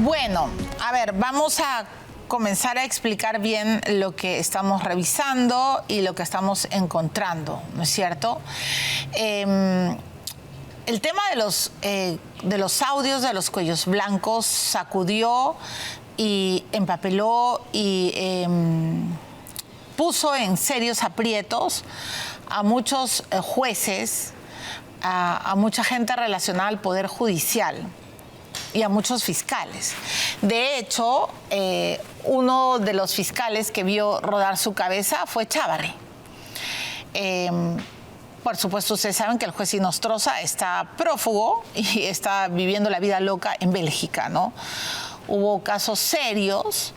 Bueno, a ver, vamos a comenzar a explicar bien lo que estamos revisando y lo que estamos encontrando, ¿no es cierto? El tema de los audios de los cuellos blancos sacudió y empapeló y puso en serios aprietos a muchos jueces, a mucha gente relacionada al Poder Judicial y a muchos fiscales. De hecho, uno de los fiscales que vio rodar su cabeza fue Chávarri. Por supuesto, ustedes saben que el juez Inostroza está prófugo y está viviendo la vida loca en Bélgica, ¿no? Hubo casos serios,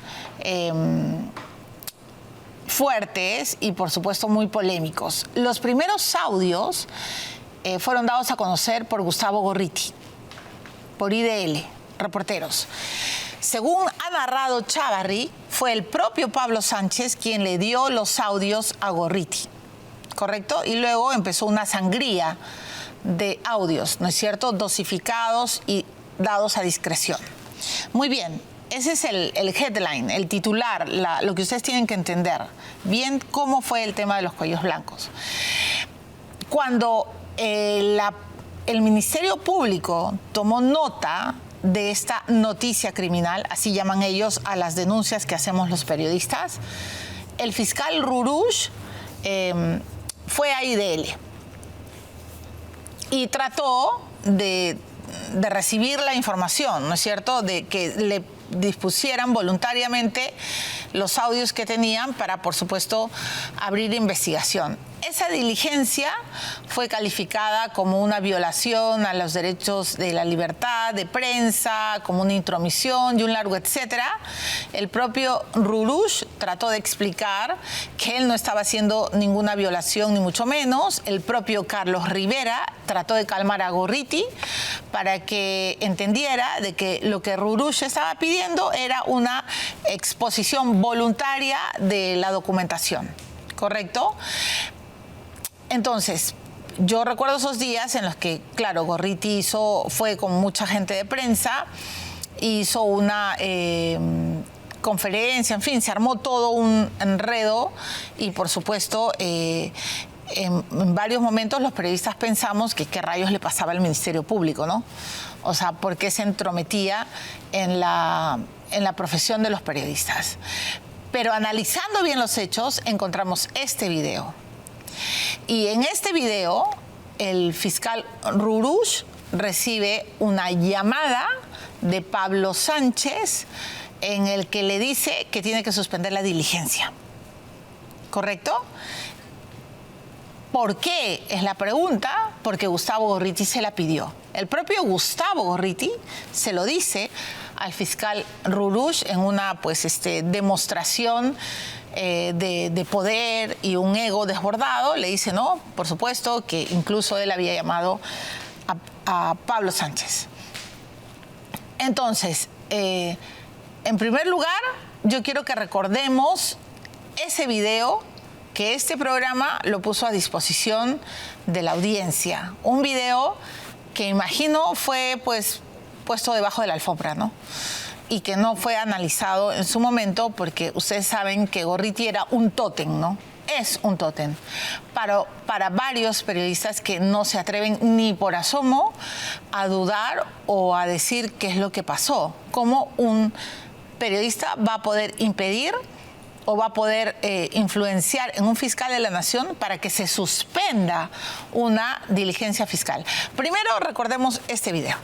fuertes y, por supuesto, muy polémicos. Los primeros audios fueron dados a conocer por Gustavo Gorriti, por IDL, reporteros. Según ha narrado Chávarri, fue el propio Pablo Sánchez quien le dio los audios a Gorriti, ¿correcto? Y luego empezó una sangría de audios, ¿no es cierto?, dosificados y dados a discreción. Muy bien, ese es el headline, el titular, lo que ustedes tienen que entender. Bien, cómo fue el tema de los cuellos blancos. Cuando el Ministerio Público tomó nota de esta noticia criminal, así llaman ellos a las denuncias que hacemos los periodistas, el fiscal Rurush fue a IDL y trató de recibir la información, ¿no es cierto?, de que le dispusieran voluntariamente los audios que tenían para, por supuesto, abrir investigación. Esa diligencia fue calificada como una violación a los derechos de la libertad de prensa, como una intromisión y un largo etcétera. El propio Rurush trató de explicar que él no estaba haciendo ninguna violación, ni mucho menos. El propio Carlos Rivera trató de calmar a Gorriti para que entendiera de que lo que Rurush estaba pidiendo era una exposición voluntaria de la documentación, ¿correcto? Entonces, yo recuerdo esos días en los que, claro, Gorriti fue con mucha gente de prensa, hizo una conferencia, en fin, se armó todo un enredo y, por supuesto, en varios momentos los periodistas pensamos que qué rayos le pasaba al Ministerio Público, ¿no? O sea, ¿por qué se entrometía en la profesión de los periodistas? Pero analizando bien los hechos, encontramos este video. Y en este video, el fiscal Rurush recibe una llamada de Pablo Sánchez en el que le dice que tiene que suspender la diligencia. ¿Correcto? ¿Por qué? Es la pregunta, porque Gustavo Gorriti se la pidió. El propio Gustavo Gorriti se lo dice al fiscal Rurush en una demostración de poder y un ego desbordado. Le dice, no, por supuesto, que incluso él había llamado a Pablo Sánchez. Entonces, en primer lugar, yo quiero que recordemos ese video que este programa lo puso a disposición de la audiencia. Un video que imagino fue puesto debajo de la alfombra, ¿no? Y que no fue analizado en su momento porque ustedes saben que Gorriti era un tótem, ¿no? Es un tótem para varios periodistas que no se atreven ni por asomo a dudar o a decir qué es lo que pasó. ¿Cómo un periodista va a poder impedir o va a poder influenciar en un fiscal de la Nación para que se suspenda una diligencia fiscal? Primero, recordemos este video.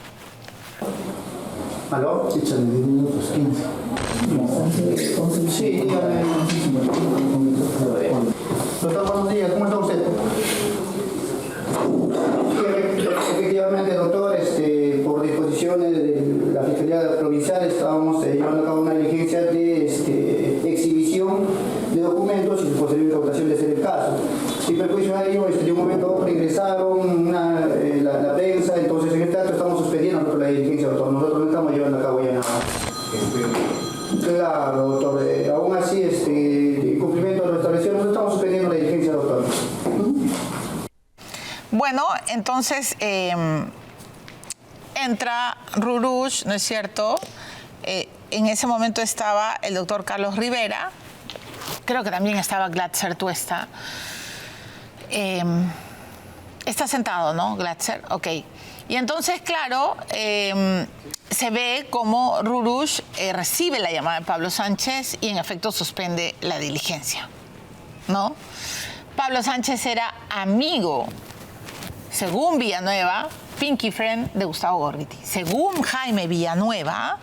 ¿Aló? Sí, 10 minutos, 15. Sí, dígame. Doctor, buenos días, ¿cómo está usted? Sí, efectivamente, doctor, por disposiciones de la Fiscalía Provincial estábamos llevando a cabo una diligencia de exhibición de documentos y posterior incautación de ser el caso. Sin perjuicio a ello, de un momento a otro ingresaron la prensa, entonces en este acto estamos suspendiendo la diligencia, doctor. Nosotros no estamos llevando a cabo ya nada. Claro, doctor. Aún así, en cumplimiento de lo establecido, nosotros estamos suspendiendo la diligencia, doctor. Bueno, entonces entra Rurush, ¿no es cierto?, En ese momento estaba el doctor Carlos Rivera, creo que también estaba Glatzer Tuesta. Está sentado, ¿no, Glatzer? Ok. Y entonces, claro, se ve como Rurush recibe la llamada de Pablo Sánchez y en efecto suspende la diligencia, ¿no? Pablo Sánchez era amigo, según Villanueva, pinky friend de Gustavo Gorriti. Según Jaime Villanueva,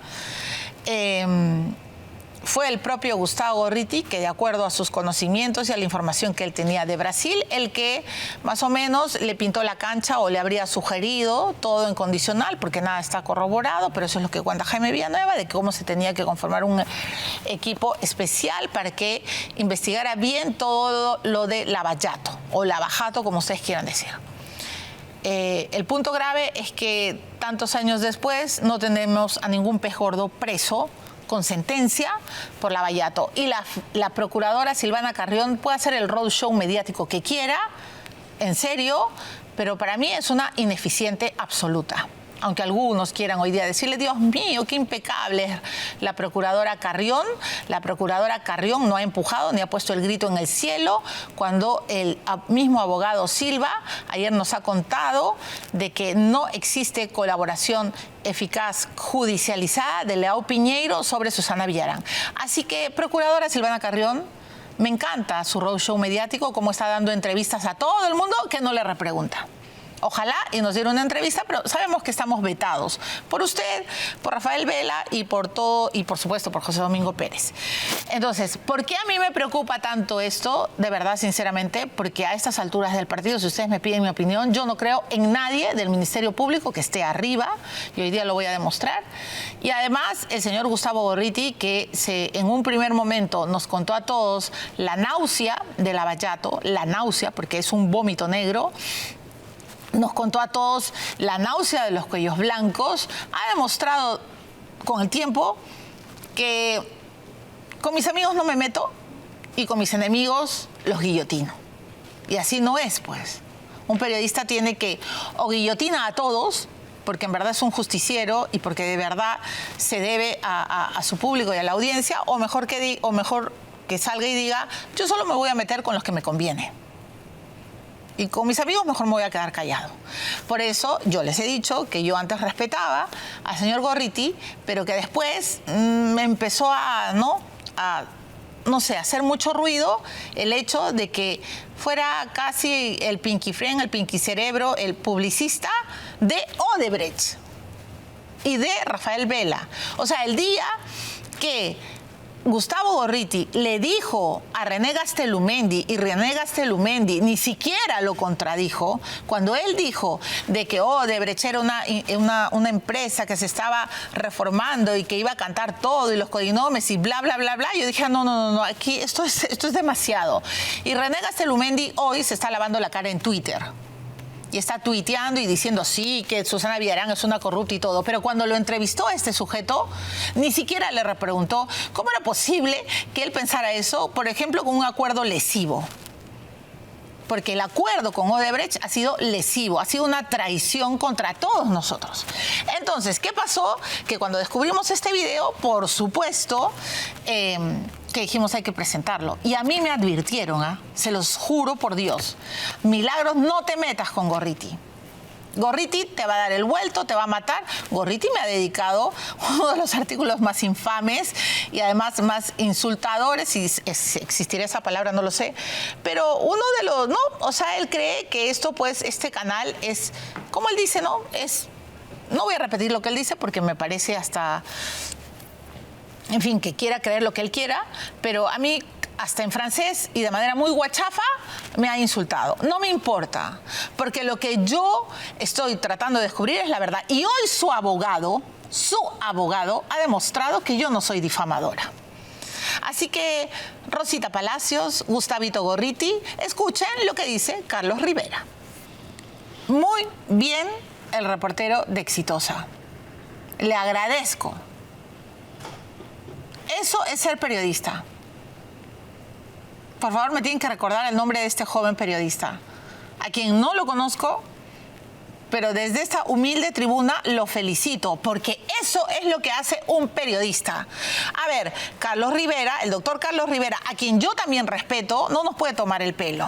fue el propio Gustavo Gorriti que, de acuerdo a sus conocimientos y a la información que él tenía de Brasil, el que más o menos le pintó la cancha o le habría sugerido, todo en condicional, porque nada está corroborado, pero eso es lo que cuenta Jaime Villanueva, de cómo se tenía que conformar un equipo especial para que investigara bien todo lo de Lavallato, o Lavajato, como ustedes quieran decir. El punto grave es que tantos años después no tenemos a ningún pez gordo preso con sentencia por Lavallato. Y la procuradora Silvana Carrión puede hacer el roadshow mediático que quiera, en serio, pero para mí es una ineficiente absoluta. Aunque algunos quieran hoy día decirle, Dios mío, qué impecable es la procuradora Carrión. La procuradora Carrión no ha empujado ni ha puesto el grito en el cielo cuando el mismo abogado Silva ayer nos ha contado de que no existe colaboración eficaz judicializada de Leao Piñeiro sobre Susana Villarán. Así que, procuradora Silvana Carrión, me encanta su roadshow mediático, como está dando entrevistas a todo el mundo que no le repregunta. Ojalá y nos diera una entrevista, pero sabemos que estamos vetados por usted, por Rafael Vela y por todo, y por supuesto por José Domingo Pérez. Entonces, ¿por qué a mí me preocupa tanto esto? De verdad, sinceramente, porque a estas alturas del partido, si ustedes me piden mi opinión, yo no creo en nadie del Ministerio Público que esté arriba, y hoy día lo voy a demostrar. Y además, el señor Gustavo Gorriti, que en un primer momento nos contó a todos la náusea de Lavallato, la náusea, porque es un vómito negro, nos contó a todos la náusea de los cuellos blancos, ha demostrado con el tiempo que con mis amigos no me meto y con mis enemigos los guillotino. Y así no es, pues. Un periodista tiene que o guillotina a todos, porque en verdad es un justiciero y porque de verdad se debe a su público y a la audiencia, o mejor que salga y diga, yo solo me voy a meter con los que me conviene. Y con mis amigos mejor me voy a quedar callado. Por eso yo les he dicho que yo antes respetaba al señor Gorriti, pero que después me empezó a hacer mucho ruido el hecho de que fuera casi el pinky friend, el pinky cerebro, el publicista de Odebrecht y de Rafael Vela. O sea, el día que Gustavo Gorriti le dijo a René Gastelumendi y René Gastelumendi ni siquiera lo contradijo, cuando él dijo de que Odebrecht era una empresa que se estaba reformando y que iba a cantar todo y los codinomes y bla, bla, bla, bla, yo dije, no, aquí esto es demasiado. Y René Gastelumendi hoy se está lavando la cara en Twitter. Y está tuiteando y diciendo sí, que Susana Villarán es una corrupta y todo. Pero cuando lo entrevistó a este sujeto, ni siquiera le repreguntó cómo era posible que él pensara eso, por ejemplo, con un acuerdo lesivo. Porque el acuerdo con Odebrecht ha sido lesivo, ha sido una traición contra todos nosotros. Entonces, ¿qué pasó? Que cuando descubrimos este video, por supuesto, que dijimos hay que presentarlo. Y a mí me advirtieron, se los juro por Dios, Milagros, no te metas con Gorriti. Gorriti te va a dar el vuelto, te va a matar. Gorriti me ha dedicado uno de los artículos más infames y además más insultadores, si existiría esa palabra, no lo sé, pero uno de los, no, o sea, él cree que esto, pues, este canal es, como él dice, ¿no? No voy a repetir lo que él dice porque me parece hasta, en fin, que quiera creer lo que él quiera, pero a mí, hasta en francés y de manera muy guachafa, me ha insultado. No me importa, porque lo que yo estoy tratando de descubrir es la verdad. Y hoy su abogado ha demostrado que yo no soy difamadora. Así que, Rosita Palacios, Gustavito Gorriti, escuchen lo que dice Carlos Rivera. Muy bien el reportero de Exitosa. Le agradezco. Eso es ser periodista. Por favor, me tienen que recordar el nombre de este joven periodista, a quien no lo conozco, pero desde esta humilde tribuna lo felicito, porque eso es lo que hace un periodista. A ver, Carlos Rivera, el doctor Carlos Rivera, a quien yo también respeto, no nos puede tomar el pelo.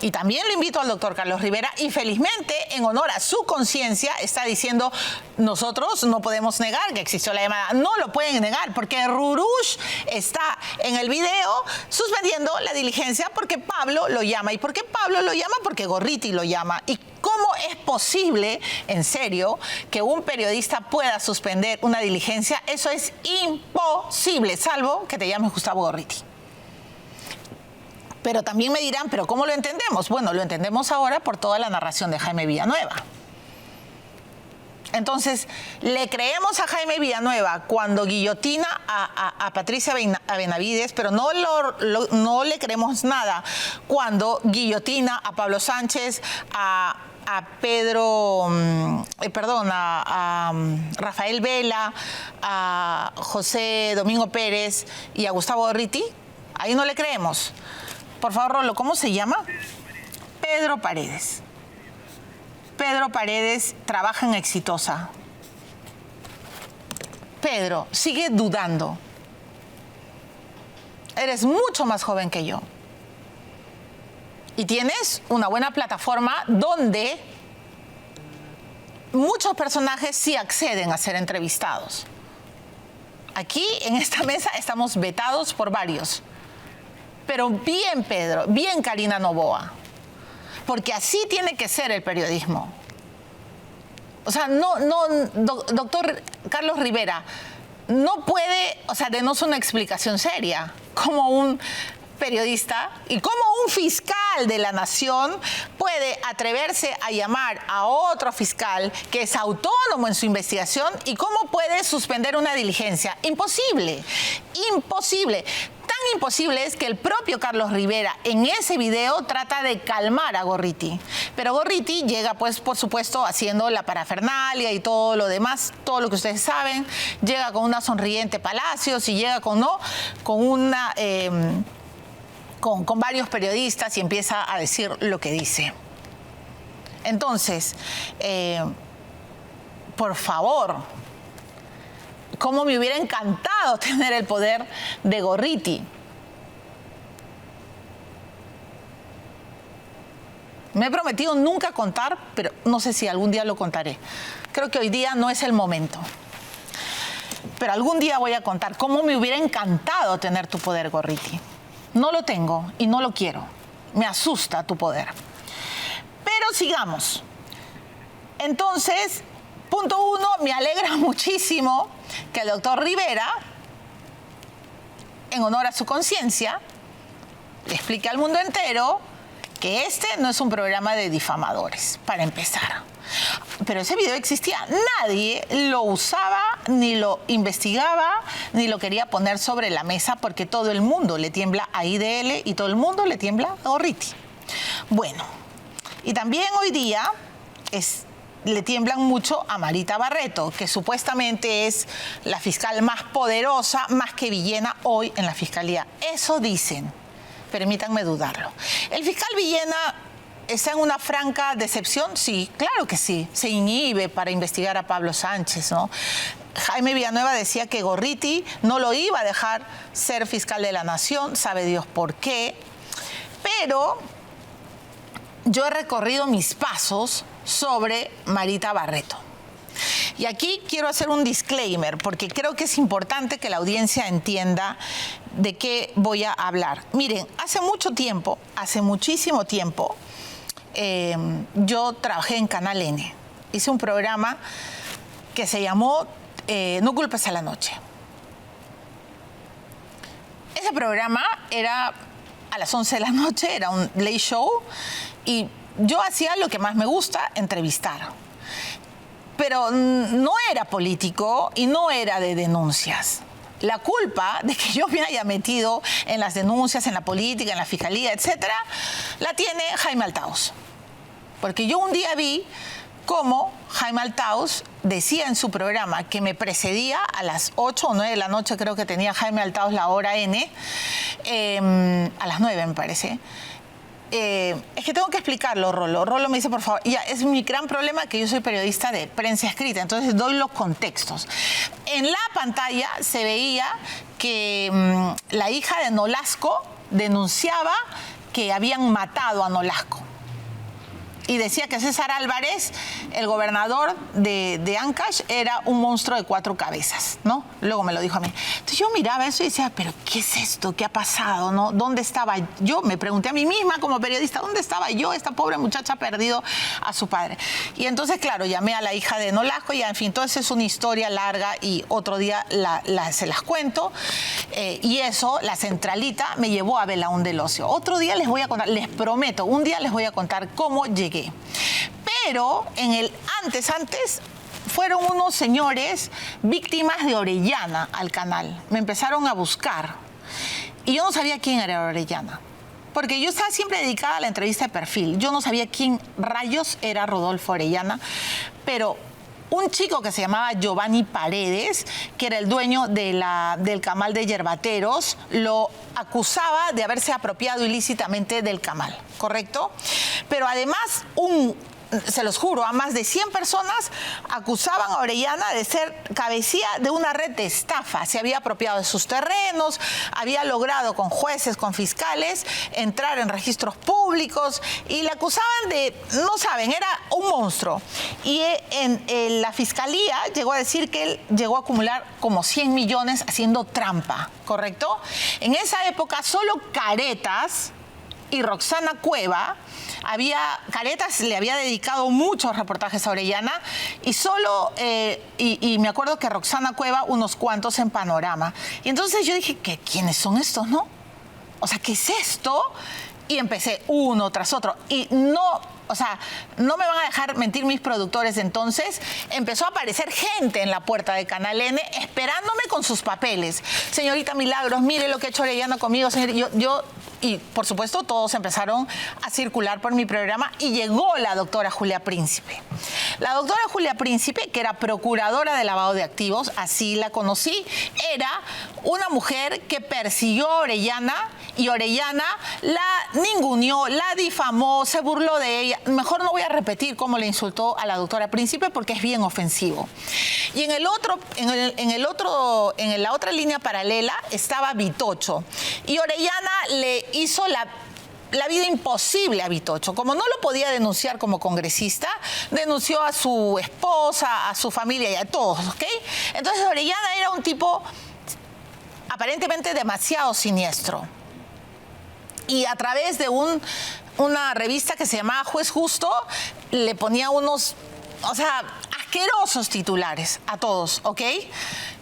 Y también lo invito al doctor Carlos Rivera y felizmente, en honor a su conciencia, está diciendo, nosotros no podemos negar que existió la llamada. No lo pueden negar porque Rurush está en el video suspendiendo la diligencia porque Pablo lo llama. ¿Y por qué Pablo lo llama? Porque Gorriti lo llama. ¿Y cómo es posible, en serio, que un periodista pueda suspender una diligencia? Eso es imposible, salvo que te llames Gustavo Gorriti. Pero también me dirán, ¿pero cómo lo entendemos? Bueno, lo entendemos ahora por toda la narración de Jaime Villanueva. Entonces, le creemos a Jaime Villanueva cuando guillotina a Patricia Benavides, pero no le creemos nada cuando guillotina a Pablo Sánchez, a Rafael Vela, a José Domingo Pérez y a Gustavo Gorriti. Ahí no le creemos. Por favor, Rolo, ¿cómo se llama? Pedro Paredes. Pedro Paredes trabaja en Exitosa. Pedro, sigue dudando. Eres mucho más joven que yo. Y tienes una buena plataforma donde muchos personajes sí acceden a ser entrevistados. Aquí, en esta mesa, estamos vetados por varios. Pero bien, Pedro, bien, Karina Noboa, porque así tiene que ser el periodismo. O sea, doctor Carlos Rivera, no puede, denos una explicación seria, como un periodista y como un fiscal de la nación puede atreverse a llamar a otro fiscal que es autónomo en su investigación y cómo puede suspender una diligencia. Imposible, imposible. Tan imposible es que el propio Carlos Rivera en ese video trata de calmar a Gorriti. Pero Gorriti llega, pues, por supuesto, haciendo la parafernalia y todo lo demás, todo lo que ustedes saben. Llega con una sonriente Palacios y llega con varios periodistas y empieza a decir lo que dice. Entonces, por favor, cómo me hubiera encantado tener el poder de Gorriti. Me he prometido nunca contar, pero no sé si algún día lo contaré. Creo que hoy día no es el momento. Pero algún día voy a contar cómo me hubiera encantado tener tu poder, Gorriti. No lo tengo y no lo quiero. Me asusta tu poder. Pero sigamos. Entonces, punto 1, me alegra muchísimo que el doctor Rivera, en honor a su conciencia, le explique al mundo entero que este no es un programa de difamadores, para empezar. Pero ese video existía. Nadie lo usaba, ni lo investigaba, ni lo quería poner sobre la mesa porque todo el mundo le tiembla a IDL y todo el mundo le tiembla a Gorriti. Bueno, y también hoy día le tiemblan mucho a Marita Barreto, que supuestamente es la fiscal más poderosa, más que Villena hoy en la Fiscalía. Eso dicen. Permítanme dudarlo. ¿El fiscal Villena está en una franca decepción? Sí, claro que sí. Se inhibe para investigar a Pablo Sánchez, ¿no? Jaime Villanueva decía que Gorriti no lo iba a dejar ser fiscal de la Nación, sabe Dios por qué. Pero yo he recorrido mis pasos sobre Marita Barreto. Y aquí quiero hacer un disclaimer, porque creo que es importante que la audiencia entienda de qué voy a hablar. Miren, hace muchísimo tiempo, yo trabajé en Canal N. Hice un programa que se llamó No culpes a la noche. Ese programa era a las 11 de la noche, era un late show, y yo hacía lo que más me gusta, entrevistar. Pero no era político y no era de denuncias. La culpa de que yo me haya metido en las denuncias, en la política, en la fiscalía, etcétera, la tiene Jaime Althaus. Porque yo un día vi cómo Jaime Althaus decía en su programa que me precedía a las 8 o 9 de la noche, creo que tenía Jaime Althaus la hora N, a las 9 me parece, es que tengo que explicarlo, Rolo. Rolo me dice, por favor, ya, es mi gran problema que yo soy periodista de prensa escrita, entonces doy los contextos. En la pantalla se veía que la hija de Nolasco denunciaba que habían matado a Nolasco. Y decía que César Álvarez, el gobernador de Ancash, era un monstruo de 4 cabezas, ¿no? Luego me lo dijo a mí. Entonces yo miraba eso y decía, ¿pero qué es esto? ¿Qué ha pasado? ¿No? ¿Dónde estaba yo? Me pregunté a mí misma como periodista, ¿dónde estaba yo? Esta pobre muchacha ha perdido a su padre. Y entonces, claro, llamé a la hija de Nolasco y, en fin, entonces es una historia larga y otro día se las cuento. Y eso, la centralita, me llevó a Belaún del Ocio. Otro día les voy a contar, les prometo, un día les voy a contar cómo llegué. Pero en el antes, fueron unos señores víctimas de Orellana al canal. Me empezaron a buscar. Y yo no sabía quién era Orellana. Porque yo estaba siempre dedicada a la entrevista de perfil. Yo no sabía quién rayos era Rodolfo Orellana. Pero un chico que se llamaba Giovanni Paredes, que era el dueño del camal de Yerbateros, lo acusaba de haberse apropiado ilícitamente del camal, ¿correcto? Pero además, se los juro, a más de 100 personas acusaban a Orellana de ser cabecilla de una red de estafa. Se había apropiado de sus terrenos, había logrado con jueces, con fiscales, entrar en registros públicos y le acusaban de, no saben, era un monstruo. Y en la fiscalía llegó a decir que él llegó a acumular como 100 millones haciendo trampa, ¿correcto? En esa época solo Caretas y Roxana Cueva, Caretas le había dedicado muchos reportajes a Orellana y y me acuerdo que Roxana Cueva unos cuantos en Panorama. Y entonces yo dije, ¿quiénes son estos, no? O sea, ¿qué es esto? Y empecé uno tras otro. Y no me van a dejar mentir mis productores. Entonces empezó a aparecer gente en la puerta de Canal N esperándome con sus papeles. Señorita Milagros, mire lo que ha hecho Orellana conmigo, señor. Y, por supuesto, todos empezaron a circular por mi programa y llegó la doctora Julia Príncipe. La doctora Julia Príncipe, que era procuradora de lavado de activos, así la conocí, era una mujer que persiguió a Orellana y Orellana la ninguneó, la difamó, se burló de ella. Mejor no voy a repetir cómo le insultó a la doctora Príncipe porque es bien ofensivo. Y en la otra línea paralela estaba Vitocho. Y Orellana le hizo la vida imposible a Vitocho. Como no lo podía denunciar como congresista, denunció a su esposa, a su familia y a todos, ¿ok? Entonces Orellana era un tipo aparentemente demasiado siniestro. Y a través de una revista que se llamaba Juez Justo, le ponía unos, asquerosos titulares a todos, ¿ok?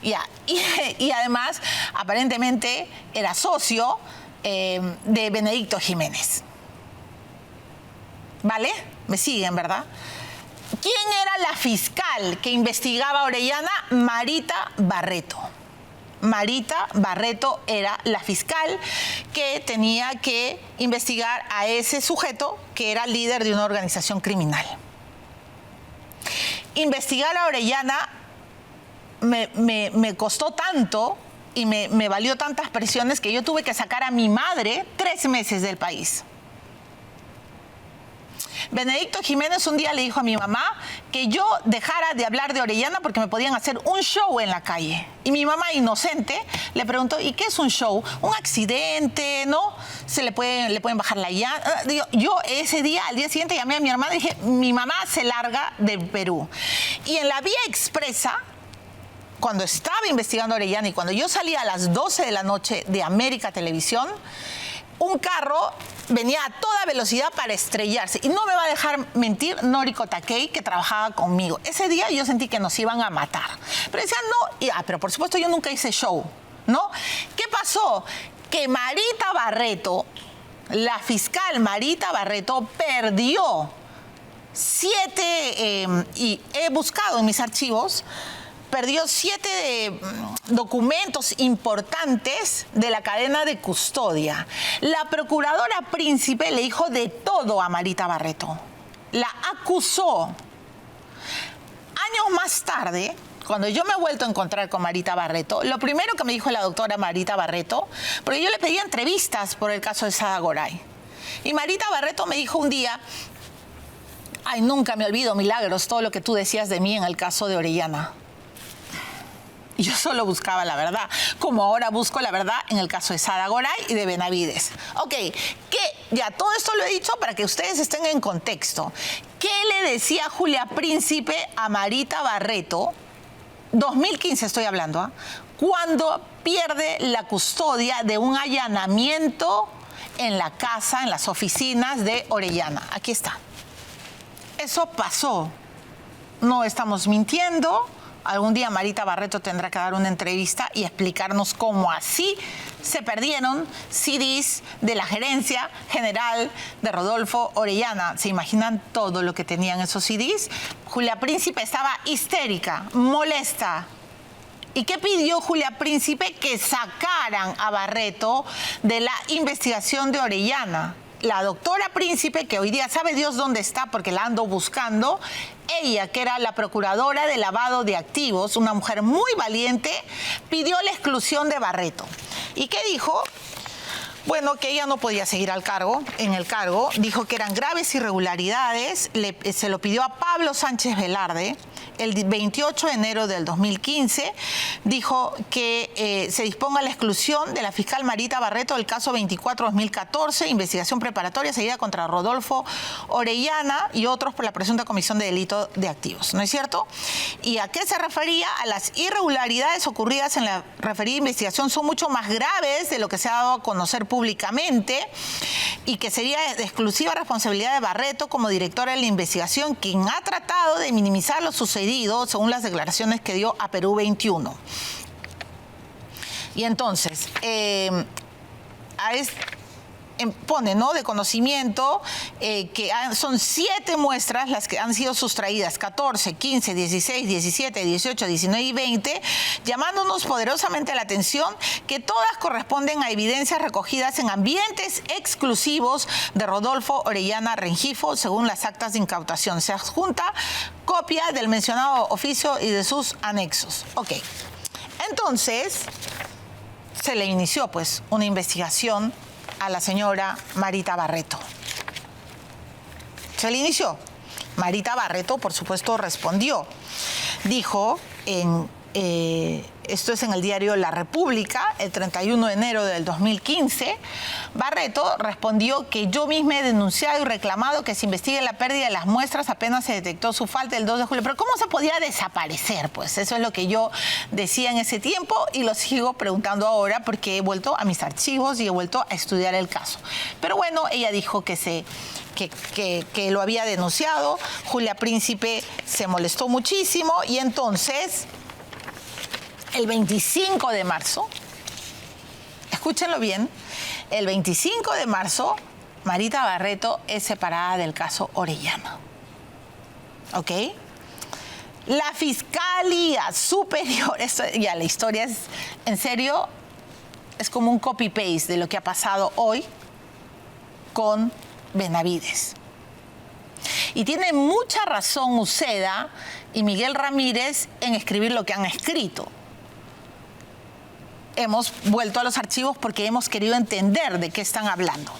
Ya. Y además, aparentemente, era socio de Benedicto Jiménez. ¿Vale? Me siguen, ¿verdad? ¿Quién era la fiscal que investigaba a Orellana? Marita Barreto. Marita Barreto era la fiscal que tenía que investigar a ese sujeto que era líder de una organización criminal. Investigar a Orellana me costó tanto y me valió tantas presiones que yo tuve que sacar a mi madre 3 meses del país. Benedicto Jiménez un día le dijo a mi mamá que yo dejara de hablar de Orellana porque me podían hacer un show en la calle. Y mi mamá, inocente, le preguntó, ¿y qué es un show? Un accidente, ¿no? Le pueden bajar la llanta. Yo ese día, al día siguiente, llamé a mi hermana y dije, mi mamá se larga del Perú. Y en la vía expresa, cuando estaba investigando a Orellana y cuando yo salía a las 12 de la noche de América Televisión, un carro venía a toda velocidad para estrellarse. Y no me va a dejar mentir Noriko Takei, que trabajaba conmigo. Ese día yo sentí que nos iban a matar. Pero decían, no, pero por supuesto yo nunca hice show, ¿no? ¿Qué pasó? Que Marita Barreto, la fiscal Marita Barreto, perdió 7, y he buscado en mis archivos, perdió 7 documentos importantes de la cadena de custodia. La procuradora Príncipe le dijo de todo a Marita Barreto. La acusó. Años más tarde, cuando yo me he vuelto a encontrar con Marita Barreto, lo primero que me dijo la doctora Marita Barreto, porque yo le pedí entrevistas por el caso de Sada Goray. Y Marita Barreto me dijo un día, ay, nunca me olvido, Milagros, todo lo que tú decías de mí en el caso de Orellana. Y yo solo buscaba la verdad, como ahora busco la verdad en el caso de Sara Goray y de Benavides. Ok, ya todo esto lo he dicho para que ustedes estén en contexto. ¿Qué le decía Julia Príncipe a Marita Barreto, 2015 estoy hablando, cuando pierde la custodia de un allanamiento en la casa, en las oficinas de Orellana? Aquí está. Eso pasó. No estamos mintiendo. Algún día Marita Barreto tendrá que dar una entrevista y explicarnos cómo así se perdieron CDs de la gerencia general de Rodolfo Orellana. ¿Se imaginan todo lo que tenían esos CDs? Julia Príncipe estaba histérica, molesta. ¿Y qué pidió Julia Príncipe? Que sacaran a Barreto de la investigación de Orellana. La doctora Príncipe, que hoy día sabe Dios dónde está porque la ando buscando, ella, que era la procuradora de lavado de activos, una mujer muy valiente, pidió la exclusión de Barreto. ¿Y qué dijo? Bueno, que ella no podía seguir en el cargo, dijo que eran graves irregularidades, se lo pidió a Pablo Sánchez Velarde. El 28 de enero del 2015 dijo que se disponga la exclusión de la fiscal Marita Barreto del caso 24-2014, investigación preparatoria seguida contra Rodolfo Orellana y otros por la presunta comisión de delito de activos, ¿no es cierto? ¿Y a qué se refería? A las irregularidades ocurridas en la referida investigación son mucho más graves de lo que se ha dado a conocer públicamente y que sería de exclusiva responsabilidad de Barreto como directora de la investigación, quien ha tratado de minimizar lo sucedido según las declaraciones que dio a Perú 21. Y entonces, pone, ¿no?, de conocimiento que son 7 muestras las que han sido sustraídas, 14, 15, 16, 17, 18, 19 y 20, llamándonos poderosamente la atención que todas corresponden a evidencias recogidas en ambientes exclusivos de Rodolfo Orellana Rengifo, según las actas de incautación. Se adjunta copia del mencionado oficio y de sus anexos. Ok, entonces se le inició pues una investigación a la señora Marita Barreto. Se le inició. Marita Barreto, por supuesto, respondió. Dijo esto es en el diario La República, el 31 de enero del 2015, Barreto respondió que yo misma he denunciado y reclamado que se investigue la pérdida de las muestras apenas se detectó su falta el 2 de julio. Pero ¿cómo se podía desaparecer? Pues eso es lo que yo decía en ese tiempo y lo sigo preguntando ahora porque he vuelto a mis archivos y he vuelto a estudiar el caso. Pero bueno, ella dijo que lo había denunciado. Julia Príncipe se molestó muchísimo y entonces el 25 de marzo, escúchenlo bien, el 25 de marzo, Marita Barreto es separada del caso Orellana. ¿Ok? La Fiscalía Superior, esto, ya la historia es, en serio, es como un copy-paste de lo que ha pasado hoy con Benavides. Y tiene mucha razón Uceda y Miguel Ramírez en escribir lo que han escrito. Hemos vuelto a los archivos porque hemos querido entender de qué están hablando.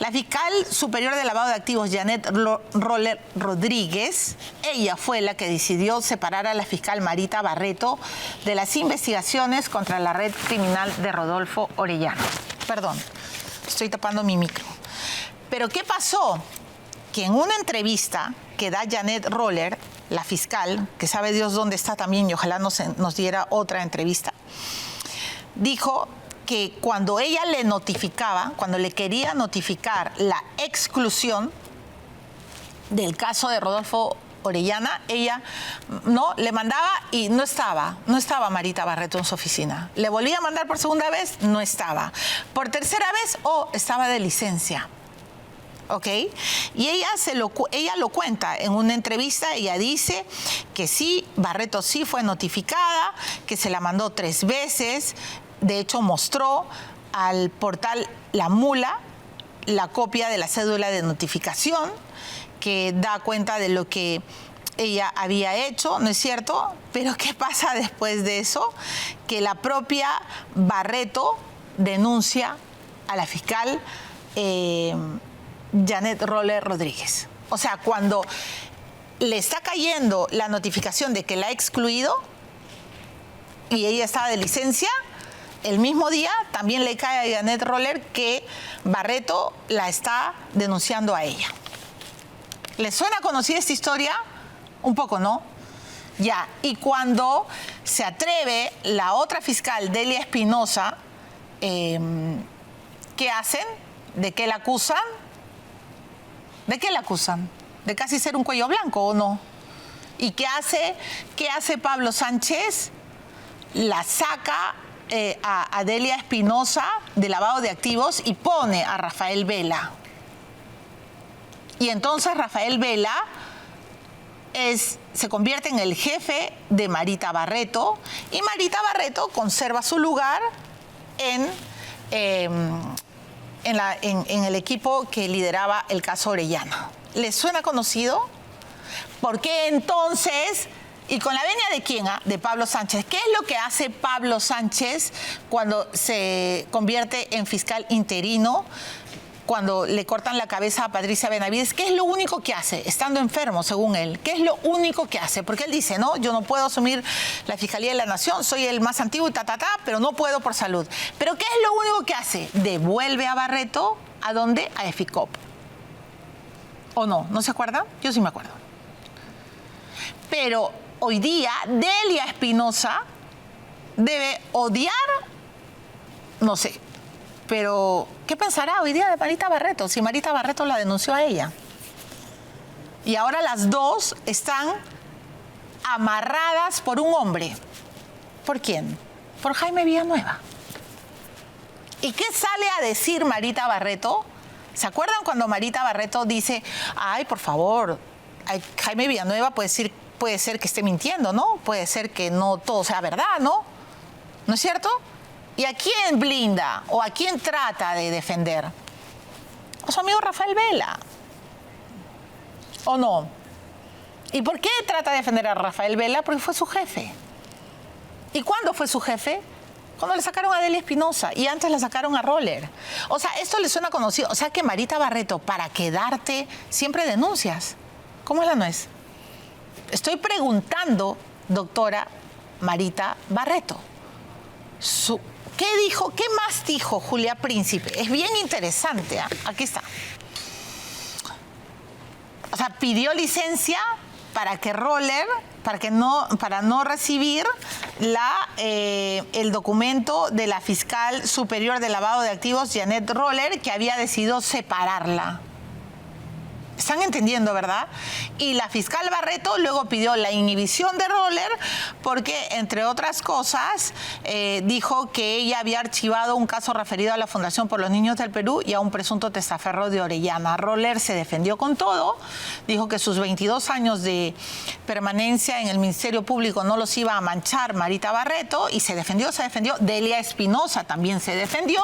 La fiscal superior de lavado de activos, Janet Roller Rodríguez, ella fue la que decidió separar a la fiscal Marita Barreto de las investigaciones contra la red criminal de Rodolfo Orellana. Perdón, estoy tapando mi micro. Pero ¿qué pasó? Que en una entrevista que da Janet Roller, la fiscal, que sabe Dios dónde está también y ojalá nos diera otra entrevista, dijo que cuando ella le notificaba, cuando le quería notificar la exclusión del caso de Rodolfo Orellana, ella no le mandaba y no estaba Marita Barreto en su oficina. Le volvía a mandar por segunda vez, no estaba. Por tercera vez, estaba de licencia. ¿Ok? Y ella lo cuenta en una entrevista. Ella dice que sí, Barreto sí fue notificada, que se la mandó 3 veces. De hecho, mostró al portal La Mula la copia de la cédula de notificación que da cuenta de lo que ella había hecho, ¿no es cierto? Pero ¿qué pasa después de eso? Que la propia Barreto denuncia a la fiscal Janet Roller Rodríguez. O sea, cuando le está cayendo la notificación de que la ha excluido y ella estaba de licencia, el mismo día también le cae a Janet Roller que Barreto la está denunciando a ella. ¿Les suena conocida esta historia? Un poco, ¿no? Ya, y cuando se atreve la otra fiscal, Delia Espinosa, ¿qué hacen? ¿De qué la acusan? ¿De qué la acusan? ¿De casi ser un cuello blanco o no? ¿Y qué hace Pablo Sánchez? La saca a Delia Espinosa de lavado de activos y pone a Rafael Vela. Y entonces Rafael Vela se convierte en el jefe de Marita Barreto y Marita Barreto conserva su lugar en el equipo que lideraba el caso Orellana. ¿Les suena conocido? ¿Por qué entonces? ¿Y con la venia de quién? De Pablo Sánchez. ¿Qué es lo que hace Pablo Sánchez cuando se convierte en fiscal interino? Cuando le cortan la cabeza a Patricia Benavides, ¿qué es lo único que hace? Estando enfermo, según él. ¿Qué es lo único que hace? Porque él dice, no, yo no puedo asumir la Fiscalía de la Nación, soy el más antiguo y pero no puedo por salud. ¿Pero qué es lo único que hace? Devuelve a Barreto, ¿a dónde? A EFICOP. ¿O no? ¿No se acuerdan? Yo sí me acuerdo. Pero hoy día, Delia Espinosa debe odiar, no sé, pero ¿qué pensará hoy día de Marita Barreto si Marita Barreto la denunció a ella? Y ahora las dos están amarradas por un hombre. ¿Por quién? Por Jaime Villanueva. ¿Y qué sale a decir Marita Barreto? ¿Se acuerdan cuando Marita Barreto dice, ay, por favor, Jaime Villanueva puede ser que esté mintiendo, ¿no? Puede ser que no todo sea verdad, ¿no? ¿No es cierto? ¿Y a quién blinda o a quién trata de defender? A su amigo Rafael Vela. ¿O no? ¿Y por qué trata de defender a Rafael Vela? Porque fue su jefe. ¿Y cuándo fue su jefe? Cuando le sacaron a Delia Espinosa y antes le sacaron a Roller. O sea, esto le suena conocido. O sea que Marita Barreto, para quedarte, siempre denuncias. ¿Cómo es la nuez? Estoy preguntando, doctora Marita Barreto. ¿Qué dijo? ¿Qué más dijo Julia Príncipe? Es bien interesante. Aquí está. O sea, pidió licencia para que Roller, para no recibir el documento de la fiscal superior de lavado de activos, Janet Roller, que había decidido separarla. ¿Están entendiendo, verdad? Y la fiscal Barreto luego pidió la inhibición de Roller porque, entre otras cosas, dijo que ella había archivado un caso referido a la Fundación por los Niños del Perú y a un presunto testaferro de Orellana. Roller se defendió con todo, dijo que sus 22 años de permanencia en el Ministerio Público no los iba a manchar Marita Barreto y se defendió. Delia Espinosa también se defendió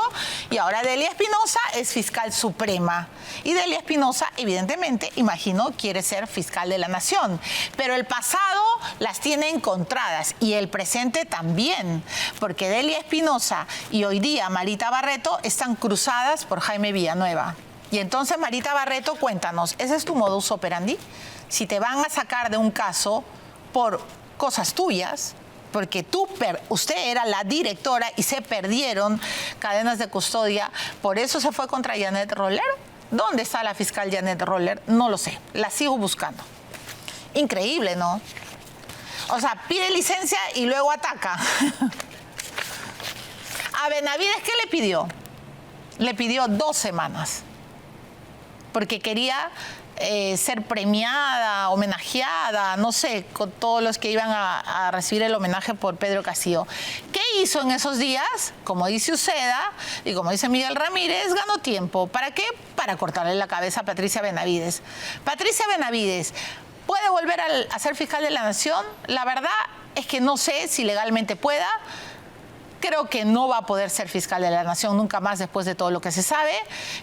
y ahora Delia Espinosa es fiscal suprema. Y Delia Espinosa, evidentemente, imagino, quiere ser fiscal de la Nación. Pero el pasado las tiene encontradas y el presente también, porque Delia Espinosa y hoy día Marita Barreto están cruzadas por Jaime Villanueva. Y entonces, Marita Barreto, cuéntanos, ¿ese es tu modus operandi? Si te van a sacar de un caso por cosas tuyas, porque usted era la directora y se perdieron cadenas de custodia, ¿por eso se fue contra Janet Roller? ¿Dónde está la fiscal Janet Roller? No lo sé, la sigo buscando. Increíble, ¿no? O sea, pide licencia y luego ataca. A Benavides, ¿qué le pidió? Le pidió 2 semanas, porque quería ser premiada, homenajeada, no sé, con todos los que iban a recibir el homenaje por Pedro Castillo. ¿Qué hizo en esos días? Como dice Uceda y como dice Miguel Ramírez, ganó tiempo. ¿Para qué? Para cortarle la cabeza a Patricia Benavides. Patricia Benavides, ¿puede volver a ser fiscal de la Nación? La verdad es que no sé si legalmente pueda. Creo que no va a poder ser fiscal de la Nación nunca más después de todo lo que se sabe.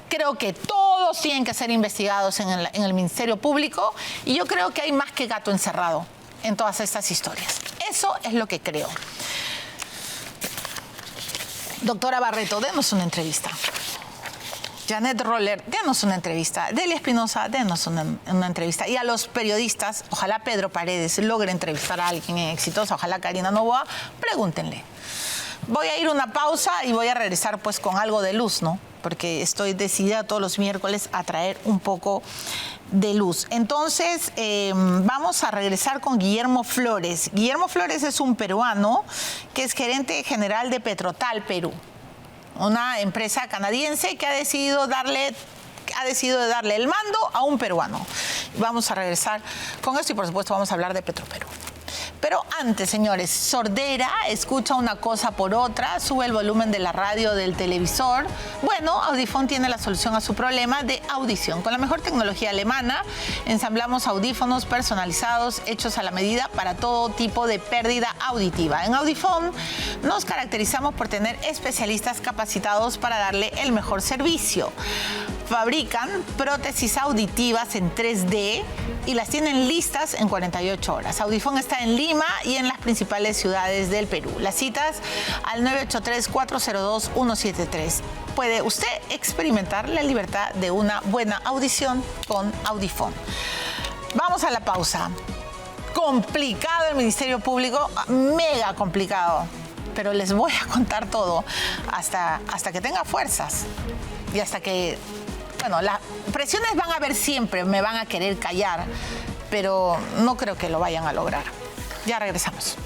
Creo que todos tienen que ser investigados en el Ministerio Público y yo creo que hay más que gato encerrado en todas estas historias. Eso es lo que creo. Doctora Barreto, denos una entrevista. Janet Roller, denos una entrevista. Delia Espinosa, denos una entrevista. Y a los periodistas, ojalá Pedro Paredes logre entrevistar a alguien exitosa, ojalá Karina Noboa, pregúntenle. Voy a ir a una pausa y voy a regresar pues con algo de luz, ¿no? Porque estoy decidida todos los miércoles a traer un poco de luz. Entonces, vamos a regresar con Guillermo Flores. Guillermo Flores es un peruano que es gerente general de Petrotal Perú, una empresa canadiense que ha decidido darle el mando a un peruano. Vamos a regresar con esto y, por supuesto, vamos a hablar de Petroperú. Pero antes, señores, sordera, escucha una cosa por otra, sube el volumen de la radio, del televisor. Bueno, Audifón tiene la solución a su problema de audición. Con la mejor tecnología alemana, ensamblamos audífonos personalizados, hechos a la medida para todo tipo de pérdida auditiva. En Audifón nos caracterizamos por tener especialistas capacitados para darle el mejor servicio. Fabrican prótesis auditivas en 3D y las tienen listas en 48 horas. Audifón está en Lima y en las principales ciudades del Perú. Las citas al 983-402-173. Puede usted experimentar la libertad de una buena audición con Audifón. Vamos a la pausa. Complicado el Ministerio Público, mega complicado. Pero les voy a contar todo hasta que tenga fuerzas y hasta que... Bueno, las presiones van a haber siempre, me van a querer callar, pero no creo que lo vayan a lograr. Ya regresamos.